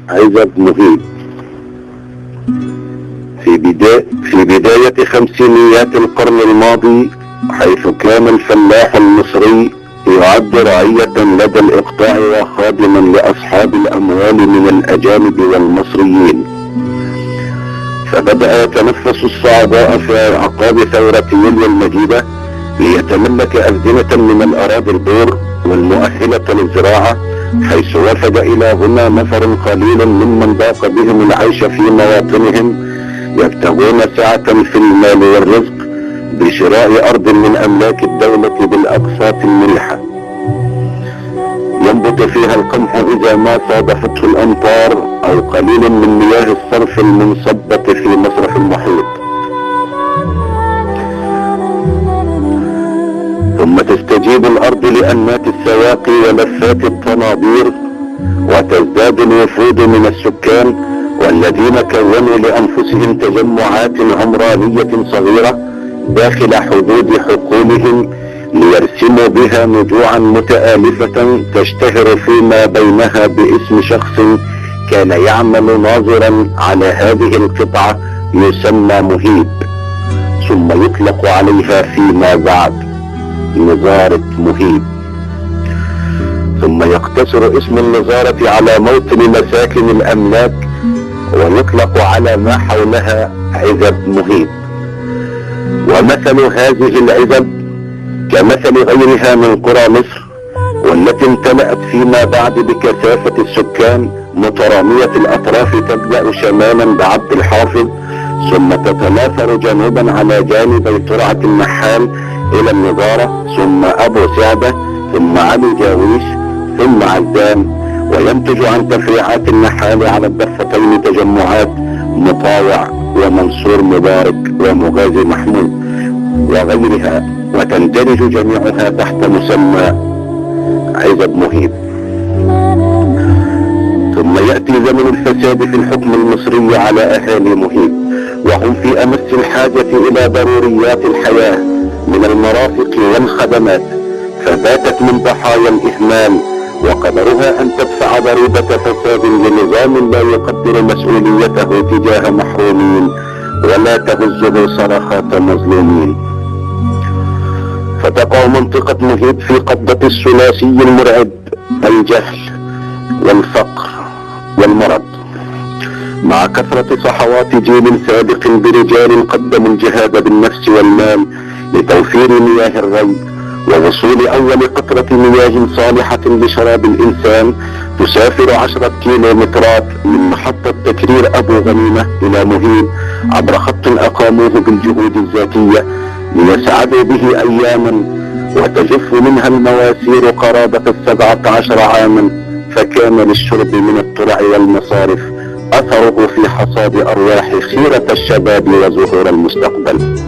عزب مهيب. في بداية خمسينيات القرن الماضي، حيث كان الفلاح المصري يعد رعية لدى الإقطاع وخادما لأصحاب الأموال من الأجانب والمصريين، فبدأ يتنفس الصعداء في أعقاب ثورة يوليو المجيدة ليتملك أفدنة من الأراضي البور والمؤهلة للزراعة، حيث وفد إلى هنا نفر قليل ممن ضاق بهم العيش في مواطنهم، يبتغون سعة في المال والرزق بشراء أرض من أملاك الدولة بالأقساط المريحة ينبت فيها القمح إذا ما صادفته الأمطار أو قليل من مياه الصرف المنصبة في مسرح المحيط، ثم تستجيب الأرض لأنات السواقي ولفات الطنابير، وتزداد الوفود من السكان والذين كونوا لأنفسهم تجمعات عمرانية صغيرة داخل حدود حقولهم ليرسموا بها نجوعا متآلفة تشتهر فيما بينها باسم شخص كان يعمل ناظرا على هذه القطعة يسمى مهيب، ثم يطلق عليها فيما بعد نظارة مهيب، ثم يقتصر اسم النظارة على موطن مساكن الأملاك ويطلق على ما حولها عزب مهيب. ومثل هذه العزب كمثل غيرها من قرى مصر، والتي امتلأت فيما بعد بكثافة السكان مترامية الأطراف، تبدأ شمالا بعبد الحافظ، ثم تتناثر جنوبا على جانبي ترعة النحال إلى النظارة، ثم أبو سعدة، ثم علي جاويش، ثم عزام، وينتج عن تفريعات النحال على الضفتين تجمعات مطاوع ومنصور مبارك ومغازي محمود وغيرها، وتندرج جميعها تحت مسمى عزب مهيب. ثم يأتي زمن الفساد في الحكم المصري على أهالي مهيب، وهم في أمس الحاجة إلى ضروريات الحياة من المرافق والخدمات، فباتت من ضحايا الإهمال، وقدرها أن تدفع ضريبة فساد لنظام لا يقدر مسؤوليته تجاه محرومين ولا تهزه صرخات مظلومين. فتقع منطقة مهيب في قبضة الثلاثي المرعب: الجهل والفقر والمرض، مع كثرة صحوات جيل سابق برجال قدموا الجهاد بالنفس والمال لتوفير مياه الري ووصول أول قطرة مياه صالحة لشراب الإنسان، تسافر 10 كيلومترات من محطة تكرير أبو غنيمة إلى مهيب عبر خط أقاموه بالجهود الذاتية ليسعدوا به أياما، وتجف منها المواسير قرابة 17 عاما، فكان للشرب من الترع والمصارف أثره في حصاد أرواح خيرة الشباب وزهور المستقبل،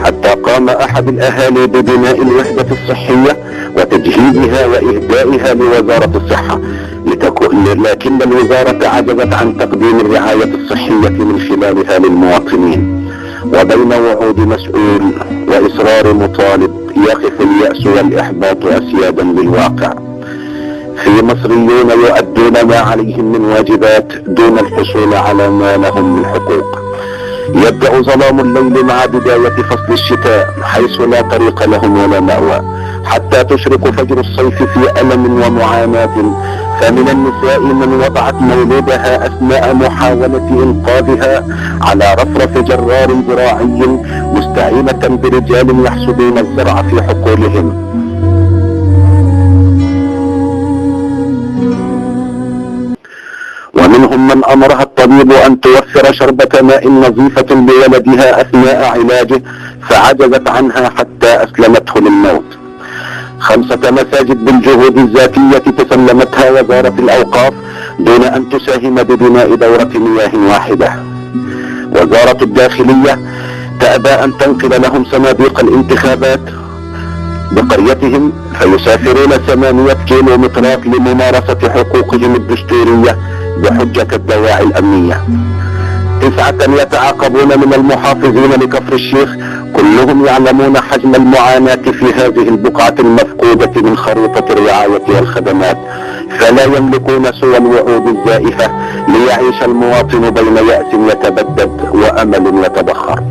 حتى قام أحد الأهالي ببناء الوحدة الصحية وتجهيزها وإهدائها لوزارة الصحة، لكن الوزارة عجزت عن تقديم الرعاية الصحية من خلالها للمواطنين، وبين وعود مسؤول وإصرار مطالب يقف اليأس والإحباط أسيادا للواقع. في مصريون يؤدون ما عليهم من واجبات دون الحصول على ما لهم من حقوق. يبدأ ظلام الليل مع بداية فصل الشتاء حيث لا طريق لهم ولا مأوى، حتى تشرق فجر الصيف في ألم ومعاناة. فمن النساء من وضعت مولودها أثناء محاولة إنقاذها على رفرف جرار زراعي مستعينة برجال يحصدون الزرع في حقولهم. ومنهم من أمرها الطبيب أن توفر شربة ماء نظيفة لولدها أثناء علاجه، فعجزت عنها حتى أسلمته للموت. 5 مساجد بالجهود الذاتية تسلمتها وزارة الأوقاف دون أن تساهم ببناء دورة مياه واحدة. وزارة الداخلية تأبى أن تنقل لهم صناديق الانتخابات بقريتهم، فيسافرون 8 كيلومترات لممارسة حقوقهم الدستورية بحجة الدواعي الأمنية. 9 يتعاقبون من المحافظين لكفر الشيخ، كلهم يعلمون حجم المعاناة في هذه البقعة المفقودة من خريطة الرعاية والخدمات فلا يملكون سوى الوعود الزائفة ليعيش المواطن بين يأس يتبدد وأمل يتبخر،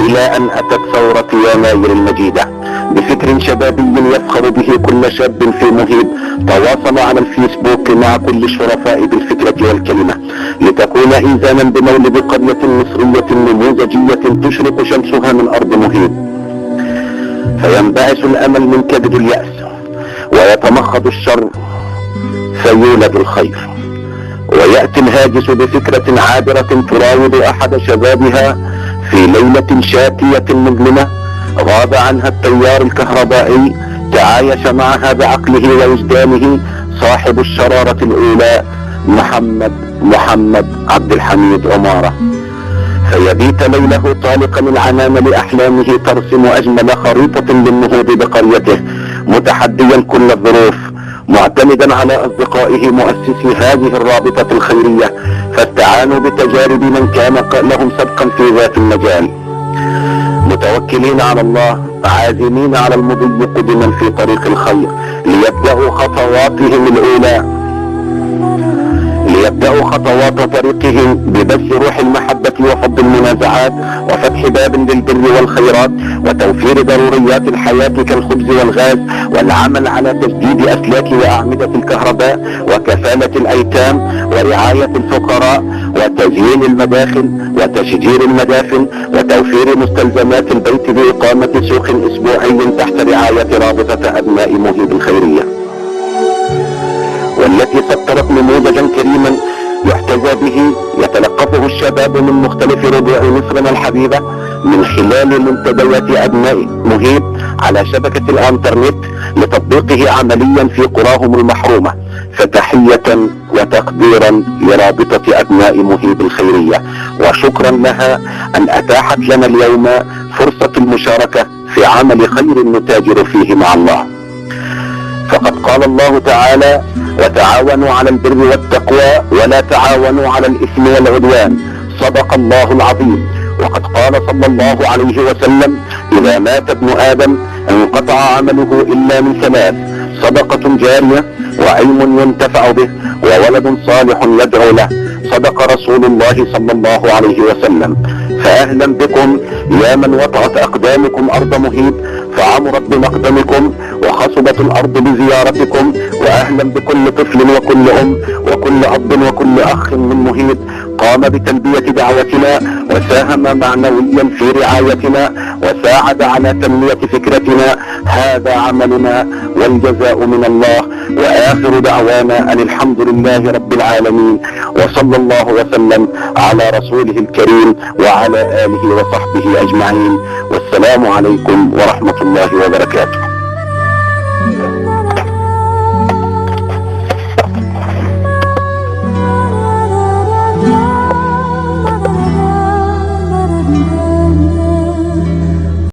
إلى أن أتت ثورة يناير المجيدة بفكر شبابي يفخر به كل شاب في مهيب تواصل على الفيسبوك مع كل الشرفاء بالفكرة والكلمة، لتكون إيزانا بمولد قرية مصرية نموذجية تشرق شمسها من أرض مهيب، فينبعث الأمل من كبد اليأس ويتمخض الشر فيولد الخير، ويأتي الهاجس بفكرة عابرة تراود أحد شبابها في ليلة شاتية مظلمة غاب عنها التيار الكهربائي، تعايش معها بعقله ووجدانه صاحب الشرارة الأولى محمد عبد الحميد عمارة، فيبيت ليله طالقا العنان لأحلامه ترسم أجمل خريطة للنهوض بقريته، متحديا كل الظروف، معتمدا على أصدقائه مؤسسي هذه الرابطة الخيرية، فاستعانوا بتجارب من كان لهم سبقا في ذات المجال، متوكلين على الله عازمين على المضي قدما في طريق الخير، ليبدأوا خطوات طريقهم ببث روح المحبة وفض المنازعات وفتح باب للبر والخيرات وتوفير ضروريات الحياة كالخبز والغاز، والعمل على تجديد أسلاك وأعمدة الكهرباء وكفالة الأيتام ورعاية الفقراء وتزيين المداخل وتشجير المدافن وتوفير مستلزمات البيت بإقامة سوق أسبوعي تحت رعاية رابطة أبناء مهيب الخيرية، والتي سطرت نموذجا كريما يحتذى به يتلقفه الشباب من مختلف ربوع مصرنا الحبيبة من خلال منتديات أبناء مهيب على شبكة الانترنت لتطبيقه عمليا في قراهم المحرومة، فتحية وتقديرا لرابطة أبناء مهيب الخيرية، وشكرا لها أن أتاحت لنا اليوم فرصة المشاركة في عمل خير نتاجر فيه مع الله. فقد قال الله تعالى: وتعاونوا على البر والتقوى ولا تعاونوا على الإثم والعدوان، صدق الله العظيم. وقد قال صلى الله عليه وسلم: إذا مات ابن آدم انقطع عمله إلا من ثلاث: صدقة جارية وعلم ينتفع به وولد صالح يدعو له، صدق رسول الله صلى الله عليه وسلم. فأهلا بكم يا من وطأت أقدامكم أرض مهيب فعمرت بمقدمكم وخصبت الأرض بزيارتكم، وأهلا بكل طفل وكل أم وكل أب وكل أخ من مهيب قام بتلبية دعوتنا وساهم معنويا في رعايتنا وساعد على تنمية فكرتنا. هذا عملنا والجزاء من الله، وآخر دعوانا أن الحمد لله رب العالمين، وصلى الله وسلم على رسوله الكريم وعلى آله وصحبه أجمعين، والسلام عليكم ورحمة الله وبركاته.